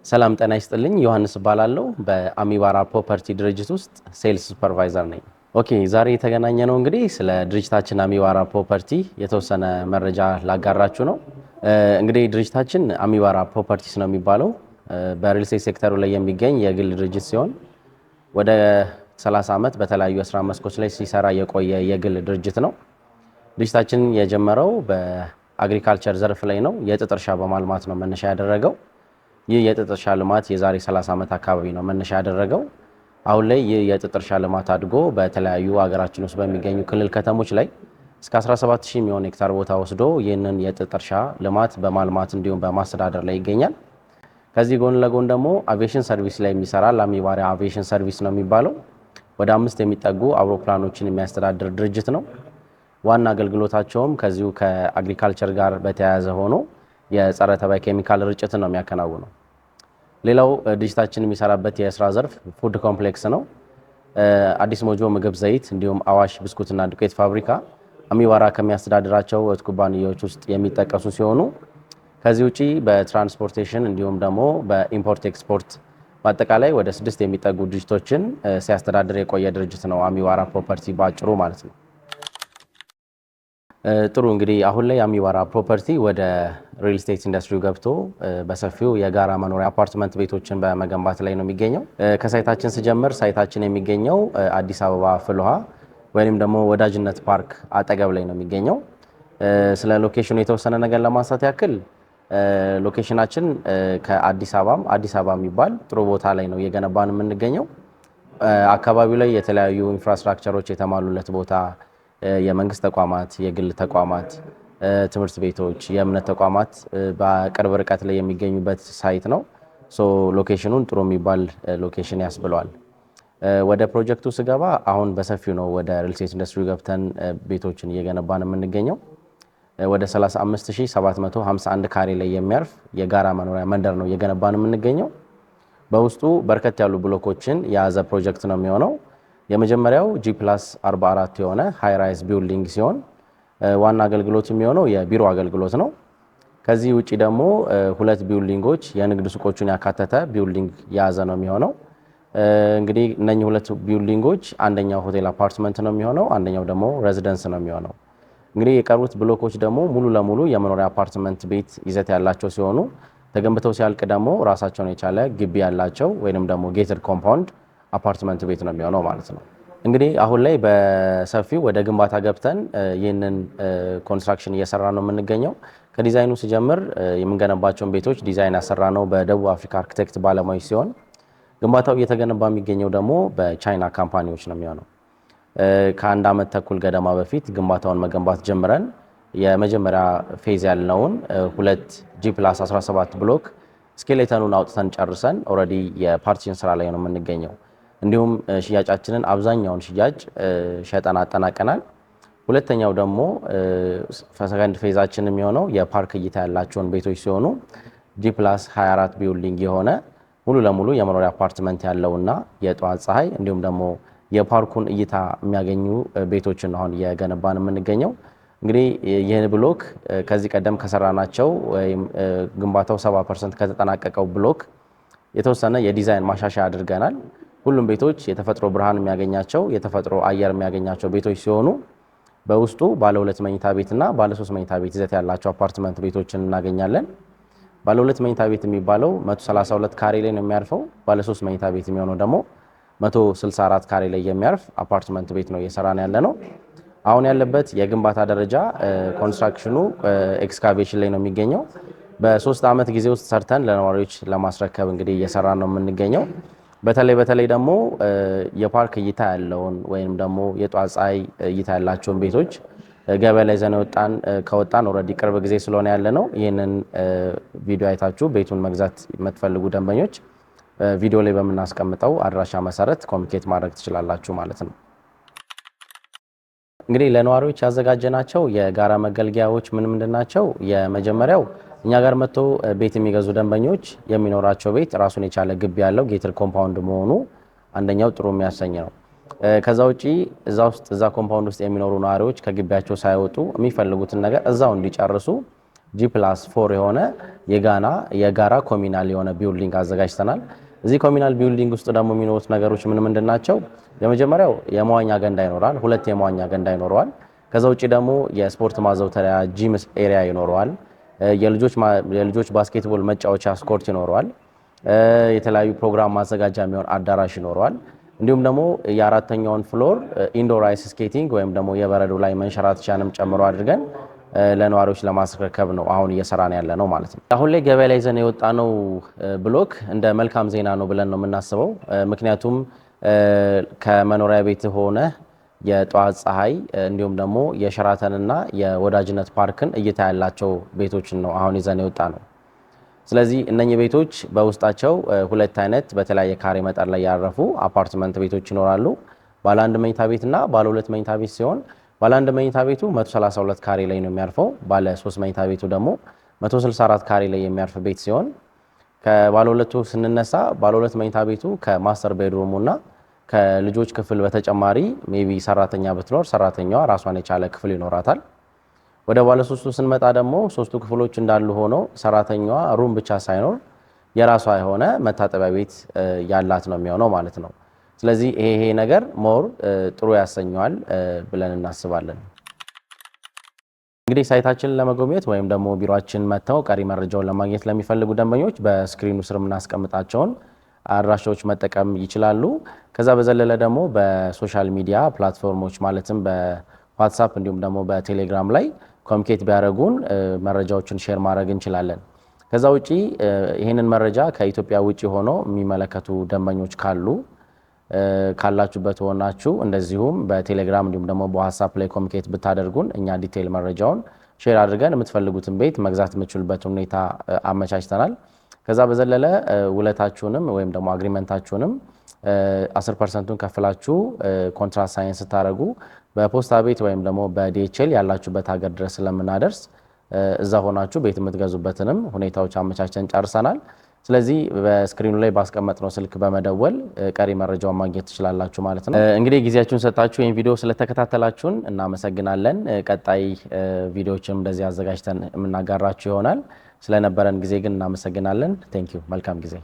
ሰላም ጤና ይስጥልኝ። ዮሐንስ እባላለሁ በአሚባራ ፕሮፐርቲ ድርጅት ውስጥ ሴልስ ሱፐርቫይዘር ነኝ። ኦኬ ዛሬ የተገናኘ ነው እንግዲህ ስለ ድርጅታችን አሚባራ ፕሮፐርቲ የተወሰነ መረጃ ላጋራችሁ ነው። እንግዲህ ድርጅታችን አሚባራ ፕሮፐርቲስ ነው የሚባለው በሪል ስቴት ሴክተሩ ላይ የሚገኝ የግል ድርጅት ሲሆን ወደ 30 ዓመት በተለያዩ የስራ መስኮች ላይ ሲሰራ የቆየ የግል ድርጅት ነው። ድርጅታችን የጀመረው በአግሪካልቸር ዘርፍ ላይ ነው። የጥጥ እርሻ በማልማት ነው መነሻ ያደረገው። ይህ የጥጥ እርሻ ልማት የዛሬ 30 ዓመት አካባቢ ነው መነሻ ያደረገው። አሁን ላይ ይህ የጥጥ እርሻ ልማት አድጎ በተለያዩ ሀገራችን ውስጥ በሚገኙ ክልል ከተሞች ላይ እስከ 17000 የሚሆን ሄክታር ቦታ ወስዶ ይህንን የጥጥ እርሻ ልማት በማልማት እንዲሁም በማስተዳደር ላይ ይገኛል። ከዚህ ጎን ለጎን ደግሞ አቪዬሽን ሰርቪስ ላይ የሚሰራ አሚባራ አቪዬሽን ሰርቪስ ነው የሚባለው። ወደ 5 የሚጠጉ አውሮፕላኖችን የሚያስተዳድር ድርጅት ነው። ዋና አገልግሎታቸውም ከዚሁ ከአግሪካልቸር ጋር በተያያዘ ሆኖ የጸረ ተባይ ኬሚካል ርጭትን ነው የሚያከናውነው። ሌላው ድርጅታችን የሚሰራበት የስራ ዘርፍ ፉድ ኮምፕሌክስ ነው። አዲስ ሞጆ ምግብ ዘይት እንዲሁም አዋሽ ብስኩትና ዱቄት ፋብሪካ አሚባራ ከሚያስተዳድራቸው ኩባንያዎች ውስጥ የሚጠቀሱ ሲሆኑ ከዚህ ውጪ በትራንስፖርቴሽን እንዲሁም ደግሞ በኢምፖርት ኤክስፖርት በአጠቃላይ ወደ 6 የሚጠጉ ድርጅቶችን ሲያስተዳድር የቆየ ድርጅት ነው አሚባራ ፕሮፐርቲ ባጭሩ ማለት ነው። ጥሩ እንግዲህ አሁን ላይ አሚባራ ፕሮፐርቲ ወደ ሪል ስቴት ኢንዱስትሪው ገብቶ በሰፊው የጋራ መኖሪያ አፓርትመንት ቤቶችን በመገንባት ላይ ነው የሚገኘው። ከሳይታችን ስጀምር ሳይታችን የሚገኘው አዲስ አበባ ፍልውሃ ወይም ደግሞ ወዳጅነት ፓርክ አጠገብ ላይ ነው የሚገኘው። ስለ ሎኬሽኑ የተወሰነ ነገር ለማንሳት ያክል ሎኬሽናችን ከአዲስ አበባ የሚባል ጥሩ ቦታ ላይ ነው እየገነባን የምንገኘው። አካባቢው ላይ የተለያዩ ኢንፍራስትራክቸሮች የተሟሉለት ቦታ የመንግስት ተቋማት፣ የግል ተቋማት፣ ትምህርት ቤቶች፣ የእምነት ተቋማት በቅርብ ርቀት ላይ የሚገኙበት ሳይት ነው። ሎኬሽኑን ጥሩ የሚባል ሎኬሽን ያስብለዋል። ወደ ፕሮጀክቱ ስገባ አሁን በሰፊው ነው ወደ ሪል ስቴት ኢንዱስትሪ ገብተን ቤቶችን እየገነባን የምንገኘው። ወደ 35751 ካሬ ላይ የሚያርፍ የጋራ መኖሪያ መንደር ነው እየገነባን የምንገኘው። በውስጡ በርከት ያሉ ብሎኮችን የያዘ ፕሮጀክት ነው የሚሆነው። የመጀመሪያው G+44 የሆነ ሃይ ራይዝ ቢልዲንግ ሲሆን ዋና አገልግሎት የሚሆነው የቢሮ አገልግሎት ነው። ከዚህ ውጪ ደግሞ 2 ቢልዲንጎች የንግድ ሱቆችን ያካተተ ቢልዲንግ የያዘ ነው የሚሆነው። እንግዲህ እነኚህ 2 ቢልዲንጎች አንደኛው ሆቴል አፓርትመንት ነው የሚሆነው፣ አንደኛው ደግሞ ሬዚደንስ ነው የሚሆነው። እንግዲህ የቀሩት ብሎኮች ደግሞ ሙሉ ለሙሉ የመኖሪያ አፓርትመንት ቤት ይዘት ያላቸው ሲሆኑ ተገንብተው ሲያልቅ ደግሞ ራሳቸውን የቻለ ግቢ ያላቸው ወይንም ደግሞ ጌትድ ኮምፓውንድ አፓርትመንት ቤት ነው የሚሆነው ማለት ነው። እንግዲህ አሁን ላይ በሰፊው ወደ ግንባታ ገብተን ይህንን ኮንስትራክሽን እየሰራ ነው የምንገኘው። ከዲዛይኑ ሲጀምር የምንገነባቸውን ቤቶች ዲዛይን ያሰራ ነው በደቡብ አፍሪካ አርኪቴክት ባለሙያዎች ሲሆን ግንባታው እየተገነባ የሚገኘው ደግሞ በቻይና ካምፓኒዎች ነው የሚሆነው። ከ1 ዓመት ተኩል ገደማ በፊት ግንባታውን መገንባት ጀምረን የመጀመሪያ ፌዝ ያልነውን 2 G+17 ብሎክ ስኬሌተኑን አውጥተን ጨርሰን ኦልሬዲ የፓርቲሽን ስራ ላይ ነው የምንገኘው። እንዲሁም ሽያጫችንን አብዛኛውን ሽያጭ ሸጠን አጠናቀናል። ሁለተኛው ደግሞ ሰከንድ ፌዛችን የሚሆነው የፓርክ እይታ ያላቸውን ቤቶች ሲሆኑ G+24 ቢልዲንግ የሆነ ሙሉ ለሙሉ የመኖሪያ አፓርትመንት ያለውና የጠዋት ፀሐይ እንዲሁም ደግሞ የፓርኩን እይታ የሚያገኙ ቤቶችን አሁን እየገነባን የምንገኘው። እንግዲህ ይህን ብሎክ ከዚህ ቀደም ከሰራናቸው ወይም ግንባታው 70% ከተጠናቀቀው ብሎክ የተወሰነ የዲዛይን ማሻሻያ አድርገናል። ሁሉም ቤቶች የተፈጥሮ ብርሃን የሚያገኛቸው የተፈጥሮ አየር የሚያገኛቸው ቤቶች ሲሆኑ በውስጡ ባለ 2 መኝታ ቤትና ባለ 3 መኝታ ቤት ይዘት ያላቸው አፓርትመንት ቤቶችን እናገኛለን። ባለ 2 መኝታ ቤት የሚባለው 132 ካሬ ላይ ነው የሚያርፈው። ባለ 3 መኝታ ቤት የሚሆነው ደግሞ 164 ካሬ ላይ የሚያርፍ አፓርትመንት ቤት ነው እየሰራን ያለ ነው። አሁን ያለበት የግንባታ ደረጃ ኮንስትራክሽኑ ኤክስካቬሽን ላይ ነው የሚገኘው። በ3 ዓመት ጊዜ ውስጥ ሰርተን ለነዋሪዎች ለማስረከብ እንግዲህ እየሰራን ነው የምንገኘው። በተለይ ደግሞ የፓርክ እይታ ያለውን ወይንም ደግሞ የጧት ፀሐይ እይታ ያላቸውን ቤቶች ገበያ ላይ ዘን ከወጣን ኦልሬዲ ቅርብ ጊዜ ስለሆነ ያለ ነው። ይህንን ቪዲዮ አይታችሁ ቤቱን መግዛት የምትፈልጉ ደንበኞች ቪዲዮ ላይ በምናስቀምጠው አድራሻ መሰረት ኮሚኒኬት ማድረግ ትችላላችሁ ማለት ነው። እንግዲህ ለነዋሪዎች ያዘጋጀናቸው የጋራ መገልገያዎች ምንድን ናቸው? የመጀመሪያው እኛ ጋር መጥቶ ቤት የሚገዙ ደንበኞች የሚኖራቸው ቤት ራሱን የቻለ ግቢ ያለው ጌትድ ኮምፓውንድ መሆኑ አንደኛው ጥሩ የሚያሰኝ ነው። ከዛ ውጪ እዛ ኮምፓውንድ ውስጥ የሚኖሩ ነዋሪዎች ከግቢያቸው ሳይወጡ የሚፈልጉትን ነገር እዛው እንዲጨርሱ G+4 የሆነ የጋራ ኮሚናል የሆነ ቢልዲንግ አዘጋጅተናል። እዚህ ኮሚናል ቢልዲንግ ውስጥ ደግሞ የሚኖሩት ነገሮች ምን ናቸው? የመጀመሪያው የመዋኛ ገንዳ ይኖራል። 2 የመዋኛ ገንዳ ይኖረዋል። ከዛ ውጪ ደግሞ የስፖርት ማዘውተሪያ ጂም ኤሪያ ይኖረዋል። የልጆች ባስኬትቦል መጫወቻ ስኮርት ይኖረዋል። የተለያዩ ፕሮግራም ማዘጋጃ የሚሆን አዳራሽ ይኖረዋል። እንዲሁም ደግሞ የአራተኛውን ፍሎር ኢንዶር አይስ ስኬቲንግ ወይም ደግሞ የበረዶ ላይ መንሸራተቻንም ጨምሮ አድርገን ለነዋሪዎች ለማስረከብ ነው አሁን እየሰራን ያለ ነው ማለት ነው። አሁን ላይ ገበያ ላይ ይዘን የወጣነው ብሎክ እንደ መልካም ዜና ነው ብለን ነው የምናስበው። ምክንያቱም ከመኖሪያ ቤት ሆነ የጠዋት ፀሐይ እንዲሁም ደግሞ የሸራተንና የወዳጅነት ፓርክን እይታ ያላቸው ቤቶችን ነው አሁን ይዘን የወጣ ነው። ስለዚህ እነኚህ ቤቶች በውስጣቸው 2 አይነት በተለያየ ካሬ መጠን ላይ ያረፉ አፓርትመንት ቤቶች ይኖራሉ። ባለ 1 መኝታ ቤትና ባለ 2 መኝታ ቤት ሲሆን ባለ 1 መኝታ ቤቱ 132 ካሬ ላይ ነው የሚያርፈው። ባለ 3 መኝታ ቤቱ ደግሞ 164 ካሬ ላይ የሚያርፍ ቤት ሲሆን ከባለ 2 ስንነሳ ባለ 2 መኝታ ቤቱ ከማስተር ቤድሩሙና ከልጆች ክፍል በተጨማሪ ሜቢ ሰራተኛ ብትኖር ሰራተኛዋ ራሷን የቻለ ክፍል ይኖራታል። ወደ ባለ 3ቱ ስንመጣ ደግሞ 3ቱ ክፍሎች እንዳሉ ሆኖ ሰራተኛዋ ሩም ብቻ ሳይኖር የራሷ የሆነ መታጠቢያ ቤት ያላት ነው የሚሆነው ማለት ነው። ስለዚህ ይሄ ነገር ሞር ጥሩ ያሰኘዋል ብለን እናስባለን። እንግዲህ ሳይታችንን ለመጎብኘት ወይም ደግሞ ቢሮአችን መጥተው ቀሪ መረጃውን ለማግኘት ለሚፈልጉ ደንበኞች በስክሪኑ ስር የምናስቀምጣቸውን አድራሻዎች መጠቀም ይችላሉ። ከዛ በዘለለ ደግሞ በሶሻል ሚዲያ ፕላትፎርሞች ማለትም በዋትስአፕ እንዲሁም ደግሞ በቴሌግራም ላይ ኮሚኒኬት ቢያደርጉን መረጃዎችን ሼር ማድረግ እንችላለን። ከዛ ውጪ ይህንን መረጃ ከኢትዮጵያ ውጪ ሆኖ የሚመለከቱ ደንበኞች ካላችሁበት ሆናችሁ እንደዚሁም በቴሌግራም እንዲሁም ደግሞ በዋትስአፕ ላይ ኮሚኒኬት ብታደርጉን እኛ ዲቴይል መረጃውን ሼር አድርገን የምትፈልጉትን ቤት መግዛት የምትችሉበት ሁኔታ አመቻችተናል። ከዛ በዘለለ ውለታችሁንም ወይም ደግሞ አግሪመንታችሁንም 10%ን ከፍላችሁ ኮንትራት ሳይን ስታደርጉ በፖስታ ቤት ወይም ደግሞ በዲኤችኤል ያላችሁበት ሀገር ድረስ ስለምናደርስ እዛ ሆናችሁ ቤት የምትገዙበትንም ሁኔታዎች አመቻችተን ጨርሰናል። ስለዚህ በስክሪኑ ላይ ባስቀመጥነው ስልክ በመደወል ቀሪ መረጃውን ማግኘት ትችላላችሁ ማለት ነው። እንግዲህ ጊዜያችሁን ሰጣችሁ ይህን ቪዲዮ ስለተከታተላችሁን እናመሰግናለን። ቀጣይ ቪዲዮዎችንም እንደዚህ አዘጋጅተን የምናጋራችሁ ይሆናል። ስለነበረን ጊዜ ግን እናመሰግናለን። ቴንኪዩ። መልካም ጊዜ